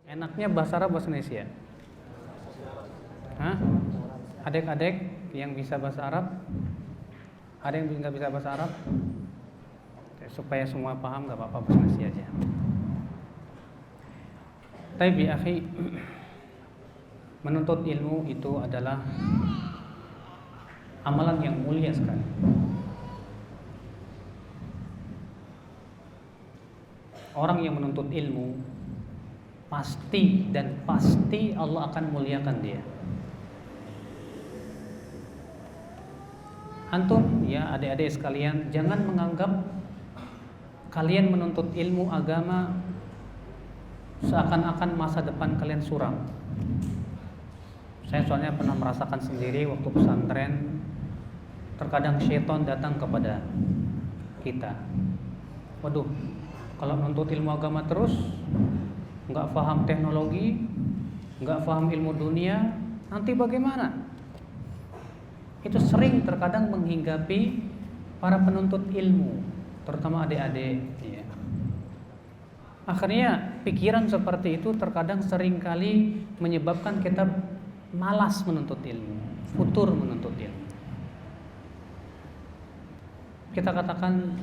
Enaknya bahasa Arab bahasa Indonesia? Hah? Adik-adik yang bisa bahasa Arab? Ada yang nggak bisa bahasa Arab? Supaya semua paham nggak apa-apa, bahasa Indonesia aja. Tapi ya akhi, menuntut ilmu itu adalah amalan yang mulia sekali. Orang yang menuntut ilmu pasti dan pasti Allah akan muliakan dia. Antum ya adik-adik sekalian, jangan menganggap kalian menuntut ilmu agama seakan-akan masa depan kalian suram. Saya soalnya pernah merasakan sendiri waktu pesantren, terkadang syaitan datang kepada kita. Waduh, kalau menuntut ilmu agama terus, nggak paham teknologi, nggak paham ilmu dunia, nanti bagaimana? Itu sering terkadang menghinggapi para penuntut ilmu, terutama adik-adik. Ya. Akhirnya pikiran seperti itu terkadang seringkali menyebabkan kita malas menuntut ilmu, futur menuntut ilmu. Kita katakan,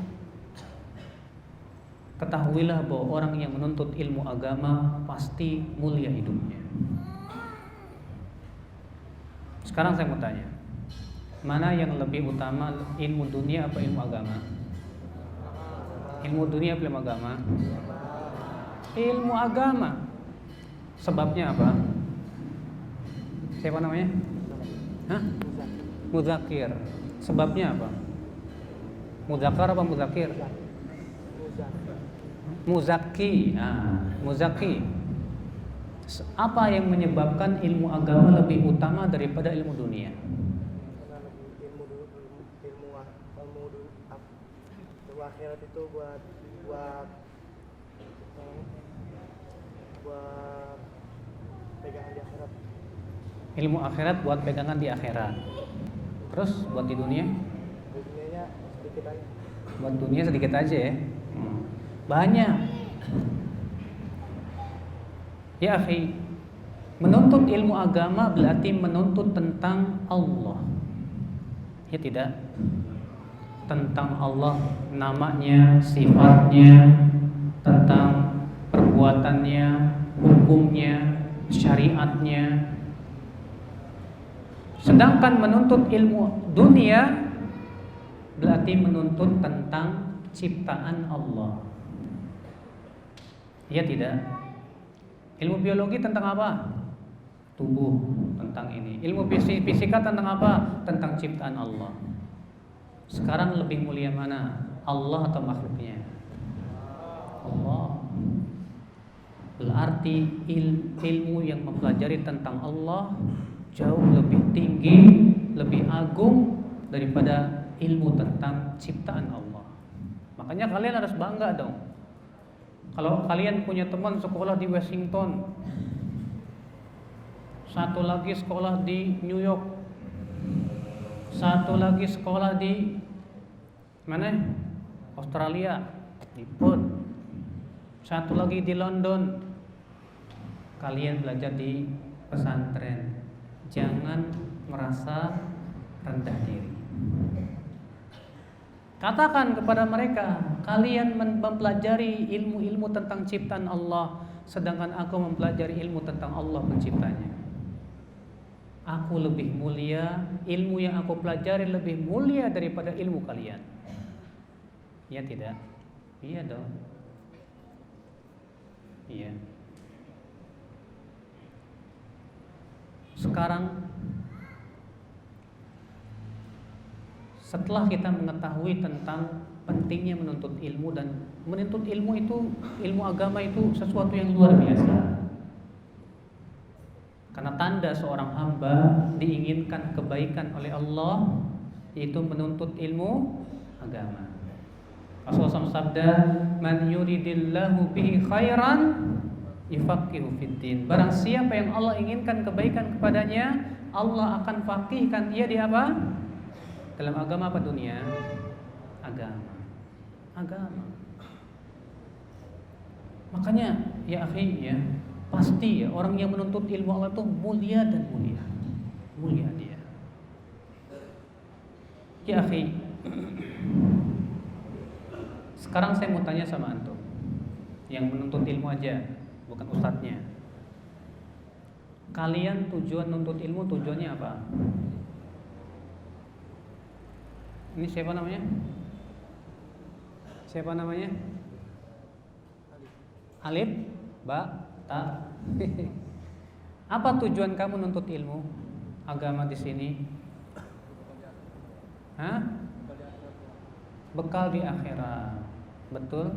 ketahuilah bahwa orang yang menuntut ilmu agama pasti mulia hidupnya. Sekarang saya mau tanya, mana yang lebih utama, ilmu dunia apa ilmu agama? Ilmu dunia apa ilmu agama? Ilmu agama. Sebabnya apa? Siapa namanya? Hah? Muzakir. Sebabnya apa? Muzakar apa muzakir? Muzaki. Muzaki. Apa yang menyebabkan ilmu agama lebih utama daripada ilmu dunia? Ilmu akhirat itu buat pegangan di akhirat. Ilmu akhirat buat pegangan di akhirat. Terus buat di dunia? Di dunianya sedikit aja. Buat dunia sedikit aja ya. Banyak. Ya akhi, menuntut ilmu agama berarti menuntut tentang Allah. Ya tidak? Tentang Allah, namanya, sifatnya, tentang perbuatannya, hukumnya, syariatnya. Sedangkan menuntut ilmu dunia berarti menuntut tentang ciptaan Allah. Ya tidak? Ilmu biologi tentang apa? Tubuh, tentang ini. Ilmu fisika tentang apa? Tentang ciptaan Allah. Sekarang lebih mulia mana? Allah atau makhluknya? Allah. Berarti ilmu yang mempelajari tentang Allah jauh lebih tinggi, lebih agung daripada ilmu tentang ciptaan Allah. Makanya kalian harus bangga dong. Kalau kalian punya teman sekolah di Washington, satu lagi sekolah di New York, satu lagi sekolah di mana? Australia, di Perth, satu lagi di London. Kalian belajar di pesantren. Jangan merasa rendah diri. Katakan kepada mereka, kalian mempelajari ilmu-ilmu tentang ciptaan Allah, sedangkan aku mempelajari ilmu tentang Allah penciptanya. Aku lebih mulia, ilmu yang aku pelajari lebih mulia daripada ilmu kalian. Iya tidak? Iya dong. Iya. Sekarang setelah kita mengetahui tentang pentingnya menuntut ilmu, dan menuntut ilmu itu, ilmu agama itu sesuatu yang luar biasa. Karena tanda seorang hamba diinginkan kebaikan oleh Allah, yaitu menuntut ilmu agama. Rasulullah SAW sabda, "Man yuridillahu bihi khairan yufaqihu fiddin." Barang siapa yang Allah inginkan kebaikan kepadanya, Allah akan faqihkan dia di apa? Dalam agama apa dunia? Agama. Agama. Makanya ya akhi ya, Pasti ya, orang yang menuntut ilmu Allah itu mulia dan mulia. Mulia dia. Ya akhi, sekarang saya mau tanya sama antum yang menuntut ilmu aja, bukan ustadznya. Kalian tujuan nuntut ilmu tujuannya apa? Ini siapa namanya? Siapa namanya? Alif, Ba, Ta. Apa tujuan kamu nuntut ilmu agama di sini? Hah? Bekal di akhirat. Betul?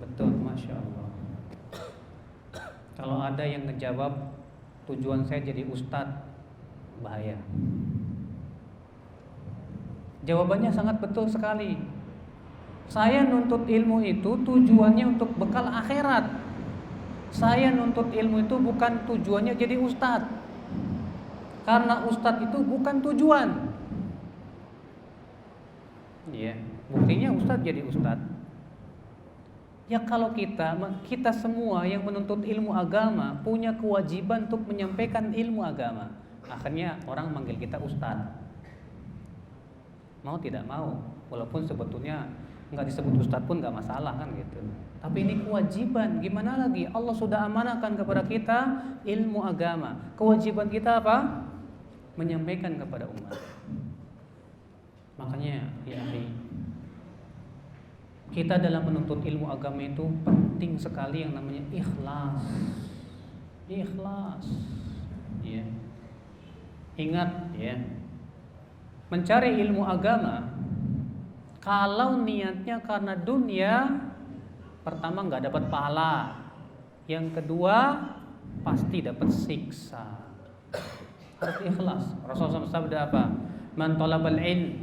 Betul, Masya Allah. Kalau ada yang ngejawab tujuan saya jadi ustadz, bahaya. Jawabannya sangat betul sekali. Saya nuntut ilmu itu tujuannya untuk bekal akhirat. Saya nuntut ilmu itu bukan tujuannya jadi ustadz. Karena ustadz itu bukan tujuan. Iya, buktinya ustadz jadi ustadz. Ya kalau kita semua yang menuntut ilmu agama punya kewajiban untuk menyampaikan ilmu agama. Akhirnya orang manggil kita ustadz. Mau tidak mau, walaupun sebetulnya nggak disebut ustadz pun nggak masalah kan gitu. Tapi ini kewajiban. Gimana lagi? Allah sudah amanahkan kepada kita ilmu agama. Kewajiban kita apa? Menyampaikan kepada umat. Makanya ya akhi, kita dalam menuntut ilmu agama itu penting sekali yang namanya ikhlas. Ikhlas. Ya. Ingat ya. Mencari ilmu agama kalau niatnya karena dunia, pertama nggak dapat pahala. Yang kedua pasti dapat siksa. Harus ikhlas. Rasulullah SAW sabda apa? Man talabal ilm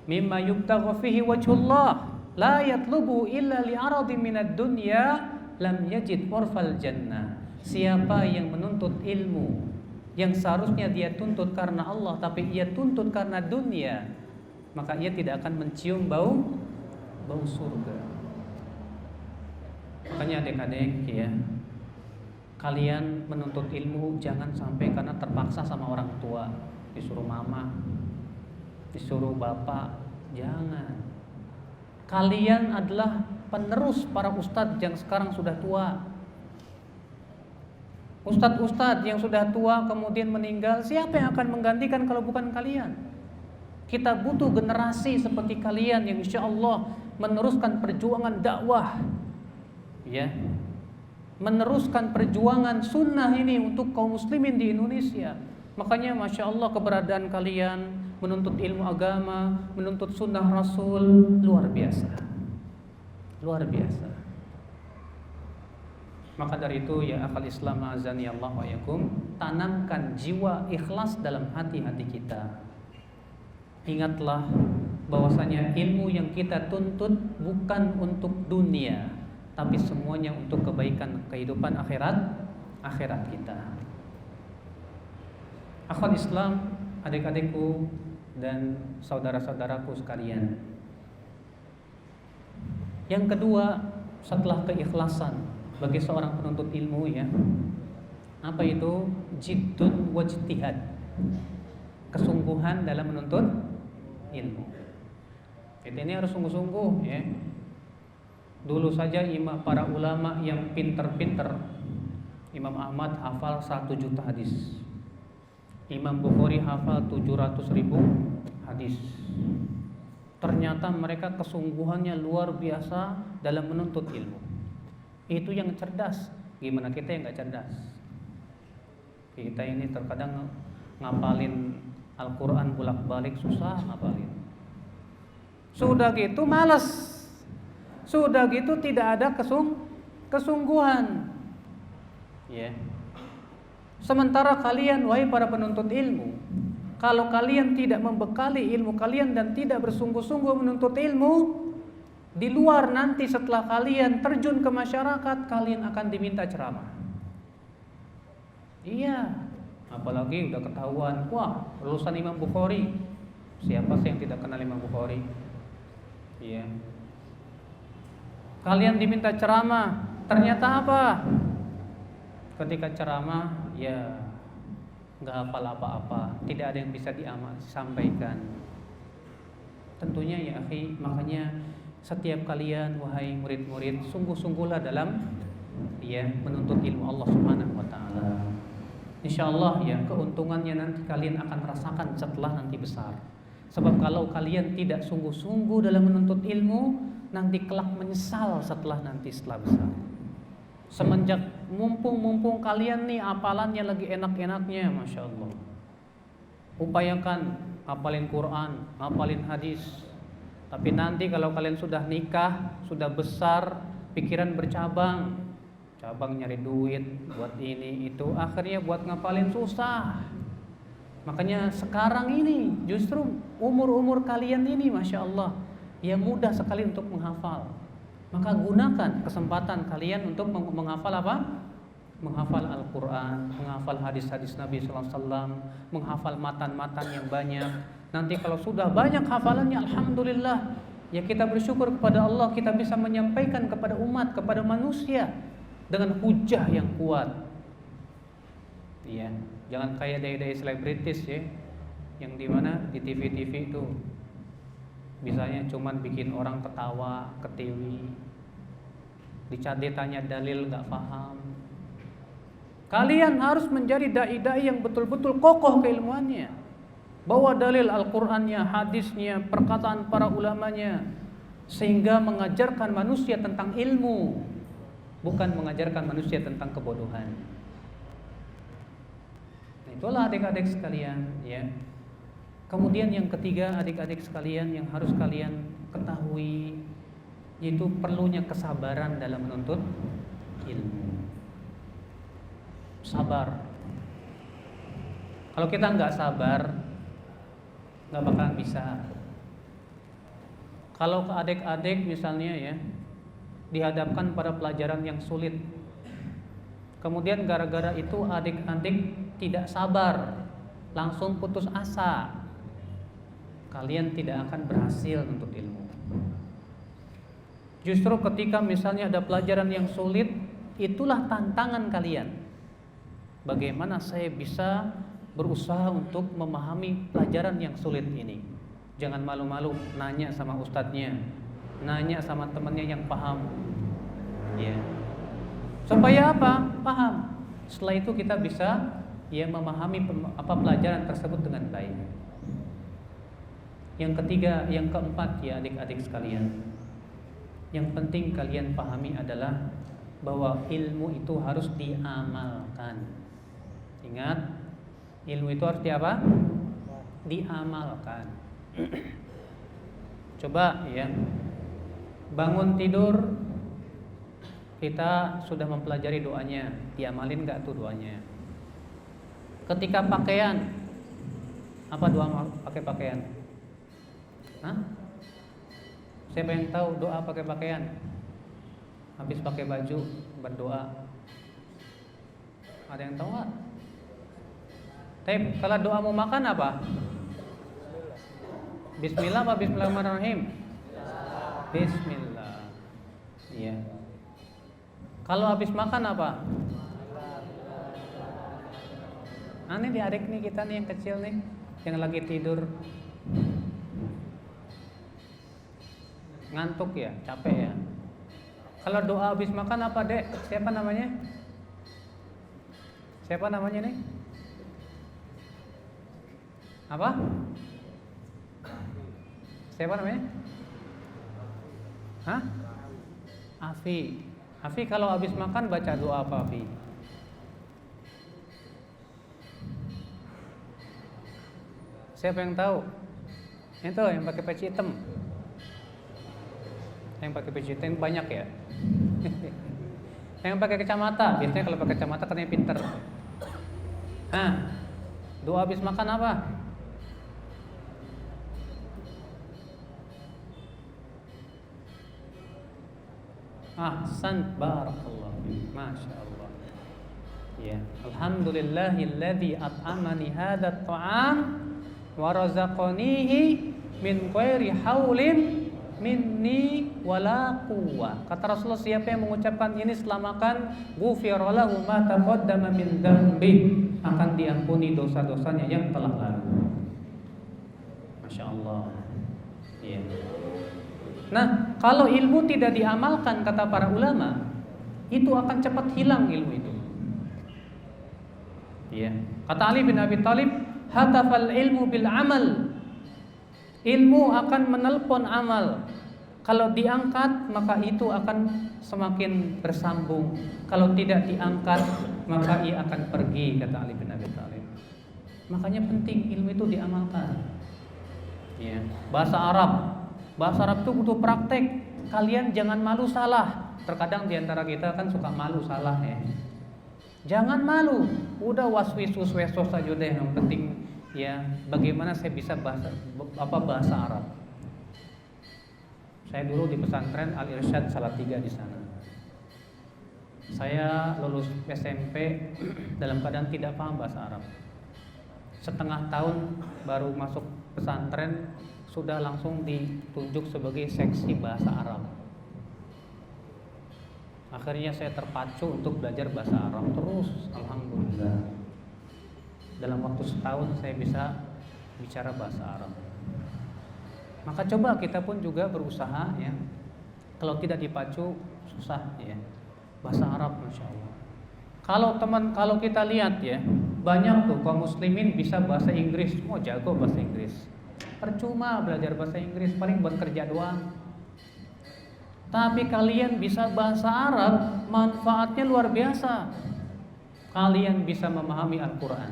mimma yubtagha fihi wajhullah la yatlubu illa li'aradi minad dunya lam yajid urfal jannah. Siapa yang menuntut ilmu yang seharusnya dia tuntut karena Allah tapi ia tuntut karena dunia, maka ia tidak akan mencium bau surga. Makanya adik-adik ya, kalian menuntut ilmu jangan sampai karena terpaksa sama orang tua, disuruh mama, disuruh bapak, jangan. Kalian adalah penerus para ustadz yang sekarang sudah tua. Ustadz-ustadz yang sudah tua kemudian meninggal, siapa yang akan menggantikan kalau bukan kalian? Kita butuh generasi seperti kalian yang insya Allah meneruskan perjuangan dakwah, ya, meneruskan perjuangan sunnah ini untuk kaum muslimin di Indonesia. Makanya masya Allah keberadaan kalian menuntut ilmu agama, menuntut sunnah Rasul luar biasa, luar biasa. Maka dari itu ya akal Islam azani Allah wa yakum, tanamkan jiwa ikhlas dalam hati-hati kita. Ingatlah bahwasanya ilmu yang kita tuntut bukan untuk dunia, tapi semuanya untuk kebaikan kehidupan akhirat kita. Akal Islam, adik-adikku dan saudara-saudaraku sekalian. Yang kedua, setelah keikhlasan bagi seorang penuntut ilmu ya, apa itu? Jiddun wajtihad, kesungguhan dalam menuntut ilmu. Ini harus sungguh-sungguh ya. Dulu saja para ulama yang pinter-pinter, Imam Ahmad hafal 1 juta hadis, Imam Bukhari hafal 700.000 hadis. Ternyata mereka kesungguhannya luar biasa dalam menuntut ilmu. Itu yang cerdas. Gimana kita yang gak cerdas? Kita ini terkadang ngapalin Al-Quran bolak-balik susah ngapalin. Sudah gitu malas. Sudah gitu tidak ada kesungguhan. Ya. Sementara kalian wahai para penuntut ilmu, kalau kalian tidak membekali ilmu kalian dan tidak bersungguh-sungguh menuntut ilmu, di luar nanti setelah kalian terjun ke masyarakat, kalian akan diminta ceramah. Iya, apalagi udah ketahuan, wah lulusan Imam Bukhari. Siapa sih yang tidak kenal Imam Bukhari? Iya. Kalian diminta ceramah, ternyata apa? ketika ceramah ya nggak hafal apa-apa, tidak ada yang bisa disampaikan. Tentunya ya akhi, makanya setiap kalian wahai murid-murid, sungguh-sungguhlah dalam ya menuntut ilmu Allah Subhanahu wa taala. Insyaallah ya keuntungannya nanti kalian akan rasakan setelah nanti besar. Sebab kalau kalian tidak sungguh-sungguh dalam menuntut ilmu, nanti kelak menyesal setelah besar. Semenjak mumpung kalian nih hafalannya lagi enak-enaknya, masya Allah, upayakan hafalin Quran, hafalin hadis. Tapi nanti kalau kalian sudah nikah, sudah besar, pikiran bercabang, cabang nyari duit buat ini itu, akhirnya buat ngapalin susah. Makanya sekarang ini justru umur kalian ini masya Allah ya mudah sekali untuk menghafal. Maka gunakan kesempatan kalian untuk menghafal apa? Menghafal Al-Quran, menghafal hadis-hadis Nabi SAW, menghafal matan-matan yang banyak. Nanti kalau sudah banyak hafalannya, alhamdulillah, ya kita bersyukur kepada Allah, kita bisa menyampaikan kepada umat, kepada manusia dengan hujah yang kuat. Iya, jangan kayak dai-dai selebritis ya, yang dimana di TV-TV itu bisanya cuman bikin orang ketawa, ketiwi, ditanya dalil gak paham. Kalian harus menjadi dai-dai yang betul-betul kokoh keilmuannya, bawa dalil Al-Qur'annya, hadisnya, perkataan para ulamanya, sehingga mengajarkan manusia tentang ilmu, bukan mengajarkan manusia tentang kebodohan. Nah, itulah adik-adik sekalian ya. Kemudian yang ketiga adik-adik sekalian yang harus kalian ketahui, yaitu perlunya kesabaran dalam menuntut ilmu. Sabar. Kalau kita nggak sabar, nggak bakalan bisa. Kalau ke adik-adik misalnya ya dihadapkan pada pelajaran yang sulit, kemudian gara-gara itu adik-adik tidak sabar, langsung putus asa, kalian tidak akan berhasil untuk ilmu. Justru ketika misalnya ada pelajaran yang sulit, itulah tantangan kalian. Bagaimana saya bisa berusaha untuk memahami pelajaran yang sulit ini. Jangan malu-malu nanya sama ustadznya, nanya sama temannya yang paham ya. Supaya apa? Paham. Setelah itu kita bisa ya memahami pelajaran tersebut dengan baik. Yang ketiga, yang keempat ya adik-adik sekalian, yang penting kalian pahami adalah bahwa ilmu itu harus diamalkan. Ingat, ilmu itu harus diamalkan. Coba ya, bangun tidur kita sudah mempelajari doanya, diamalin nggak tuh doanya? Ketika pakaian, apa doa pakai pakaian? Hah? Siapa yang tahu doa pakai pakaian? Habis pakai baju berdoa. Ada yang tahu nggak? Tapi kalau doa mau makan apa? Bismillah apa Bismillahirrahmanirrahim? Bismillah. Iya. Kalau habis makan apa? Ini di adik nih kita nih yang kecil nih, yang lagi tidur, ngantuk ya, capek ya. Kalau doa habis makan apa dek? Siapa namanya? Siapa namanya nih? Apa? Siapa namanya? Hah? Afi. Afi kalau habis makan baca doa apa Afi? Siapa yang tahu? Itu yang pakai peci hitam. Yang pakai peci hitam banyak ya. Yang pakai kacamata, biasanya kalau pakai kacamata katanya pinter. Doa habis makan apa? Ahsan, barakallah, masya Allah. Ya, alhamdulillahilladzi at'amani hadzal ta'am wa razaqanihi min ghairi haulin minni wala quwwah. Kata Rasulullah, siapa yang mengucapkan ini setelah makan, ghufira lahu ma taqaddama min dzambi, akan diampuni dosa-dosanya yang telah lalu. Masya Allah. Ya. Nah, kalau ilmu tidak diamalkan, kata para ulama, itu akan cepat hilang ilmu itu. Ya. Kata Ali bin Abi Thalib, hatafal ilmu bil amal. Ilmu akan menelpon amal. Kalau diangkat, maka itu akan semakin bersambung. Kalau tidak diangkat, maka ia akan pergi, kata Ali bin Abi Thalib. Makanya penting ilmu itu diamalkan. Ya. Bahasa Arab itu butuh praktek. Kalian jangan malu salah. Terkadang diantara kita kan suka malu salah ya. Jangan malu. Udah waswesos saja deh. Yang penting ya bagaimana saya bisa bahasa Arab. Saya dulu di pesantren Al Irsyad Salatiga di sana. Saya lulus SMP dalam keadaan tidak paham bahasa Arab. Setengah tahun baru masuk pesantren sudah langsung ditunjuk sebagai seksi bahasa Arab. Akhirnya saya terpacu untuk belajar bahasa Arab terus, alhamdulillah. Dalam waktu setahun saya bisa bicara bahasa Arab. Maka coba kita pun juga berusaha ya. Kalau tidak dipacu susah ya. Bahasa Arab Masya Allah. Kalau kita lihat ya, banyak tuh kaum muslimin bisa bahasa Inggris, jago bahasa Inggris. Percuma belajar bahasa Inggris, paling buat kerja doang. Tapi kalian bisa bahasa Arab, manfaatnya luar biasa. Kalian bisa memahami Al-Quran,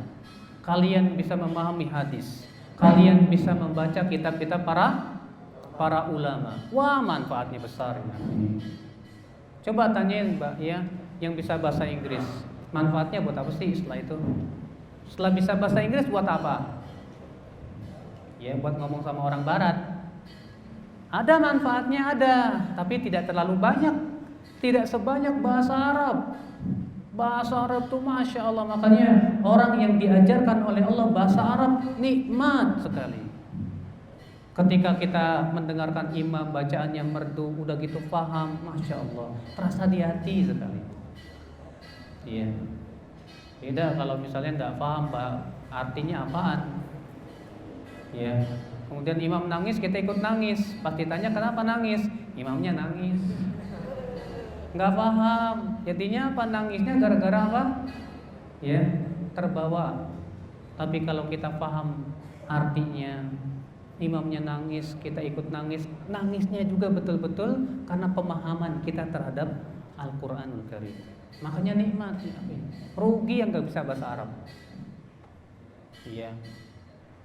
kalian bisa memahami hadis, kalian bisa membaca kitab-kitab para ulama. Wah, manfaatnya besar. Coba tanyain Mbak ya, yang bisa bahasa Inggris, manfaatnya buat apa sih setelah itu? Setelah bisa bahasa Inggris buat apa? Ya buat ngomong sama orang barat. Ada manfaatnya ada, tapi tidak terlalu banyak. Tidak sebanyak bahasa Arab. Bahasa Arab itu Masya Allah. Makanya orang yang diajarkan oleh Allah bahasa Arab nikmat sekali. Ketika kita mendengarkan imam bacaannya merdu, udah gitu paham, Masya Allah, terasa di hati sekali. Iya. Beda kalau misalnya tidak paham artinya apaan. Ya. Kemudian imam nangis, kita ikut nangis. Pasti tanya kenapa nangis? Imamnya nangis. Nggak paham. Jadinya apa? Nangisnya gara-gara apa? Ya, terbawa. Tapi kalau kita paham artinya, imamnya nangis, kita ikut nangis. Nangisnya juga betul-betul karena pemahaman kita terhadap Al-Quranul Karim. Makanya nikmat. Rugi yang nggak bisa bahasa Arab. Iya.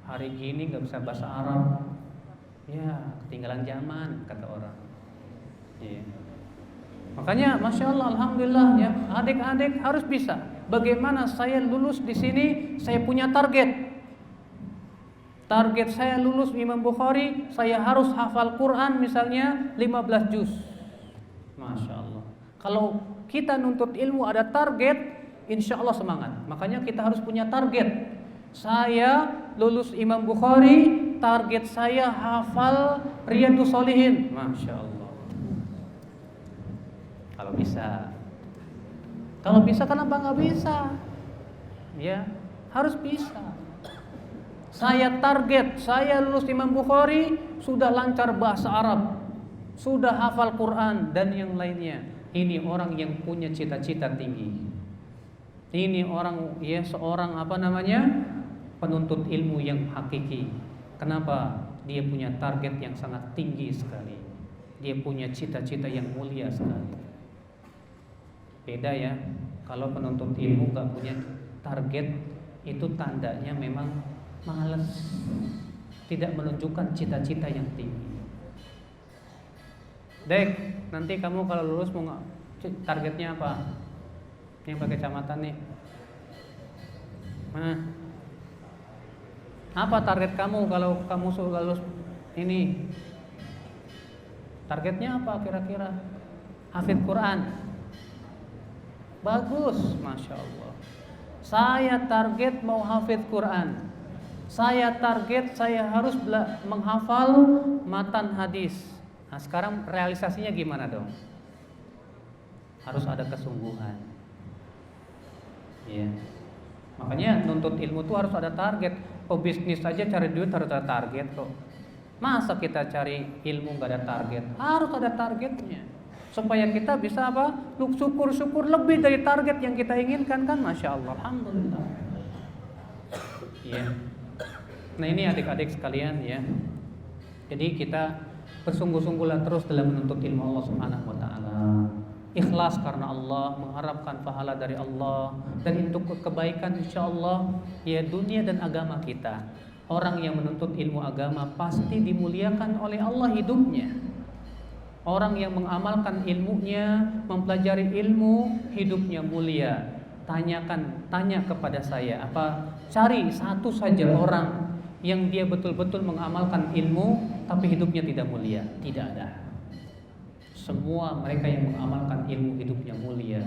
Hari gini nggak bisa bahasa Arab, ya ketinggalan zaman kata orang. Ya. Makanya Masya Allah, alhamdulillah ya, adik-adik harus bisa. Bagaimana saya lulus di sini? Saya punya target. Target saya lulus Imam Bukhari, saya harus hafal Quran misalnya 15 juz. Masya Allah. Kalau kita nuntut ilmu ada target, insya Allah semangat. Makanya kita harus punya target. Saya lulus Imam Bukhari, target saya hafal Riyadhus Shalihin. Masya Allah. Kalau bisa kenapa nggak bisa? Ya, harus bisa. Saya target, saya lulus Imam Bukhari, sudah lancar bahasa Arab, sudah hafal Quran dan yang lainnya. Ini orang yang punya cita-cita tinggi. Ini orang ya seorang penuntut ilmu yang hakiki. Kenapa? Dia punya target yang sangat tinggi sekali. Dia punya cita-cita yang mulia sekali. Beda ya, kalau penuntut ilmu gak punya target, itu tandanya memang malas, tidak menunjukkan cita-cita yang tinggi. Dek, nanti kamu kalau lulus mau targetnya apa? Yang pakai kacamata nih. Apa target kamu kalau kamu sudah lulus ini? Targetnya apa kira-kira? Hafidz Quran. Bagus, Masya Allah. Saya target mau hafidz Quran. Saya target saya harus menghafal matan hadis. Nah, sekarang realisasinya gimana dong? Harus ada kesungguhan. Ya. Makanya nuntut ilmu tuh harus ada target. Pebisnis aja cari duit harus ada target kok. Masa kita cari ilmu nggak ada target? Harus ada targetnya. Supaya kita bisa apa? Syukur lebih dari target yang kita inginkan kan, masya Allah, alhamdulillah. Ya. Nah ini adik-adik sekalian ya. Jadi kita bersungguh-sungguhlah terus dalam menuntut ilmu Allah Subhanahu wa taala. Ikhlas karena Allah, mengharapkan pahala dari Allah, dan untuk kebaikan insyaallah ya dunia dan agama kita. Orang yang menuntut ilmu agama pasti dimuliakan oleh Allah hidupnya. Orang yang mengamalkan ilmunya, mempelajari ilmu, hidupnya mulia. Tanya kepada saya, cari satu saja orang yang dia betul-betul mengamalkan ilmu tapi hidupnya tidak mulia. Tidak ada. Semua mereka yang mengamalkan ilmu hidupnya mulia,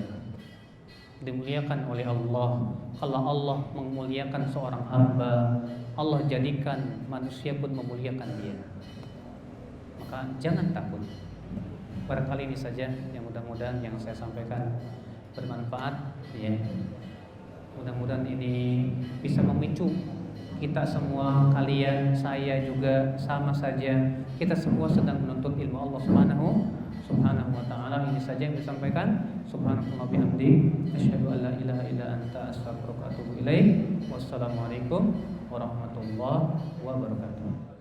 dimuliakan oleh Allah. Kalau Allah memuliakan seorang hamba, Allah jadikan manusia pun memuliakan dia. Maka jangan takut. Barangkali ini saja yang mudah-mudahan yang saya sampaikan bermanfaat ya. Mudah-mudahan ini bisa memicu kita semua, kalian, saya juga sama saja. Kita semua sedang menuntut ilmu Allah Subhanahu wa ta'ala. Ini saja yang disampaikan. Subhanallah bihamdi, asyhadu an la ilaha illa anta, astaghfiruka wa atubu ilaik. Wassalamualaikum warahmatullahi wabarakatuh.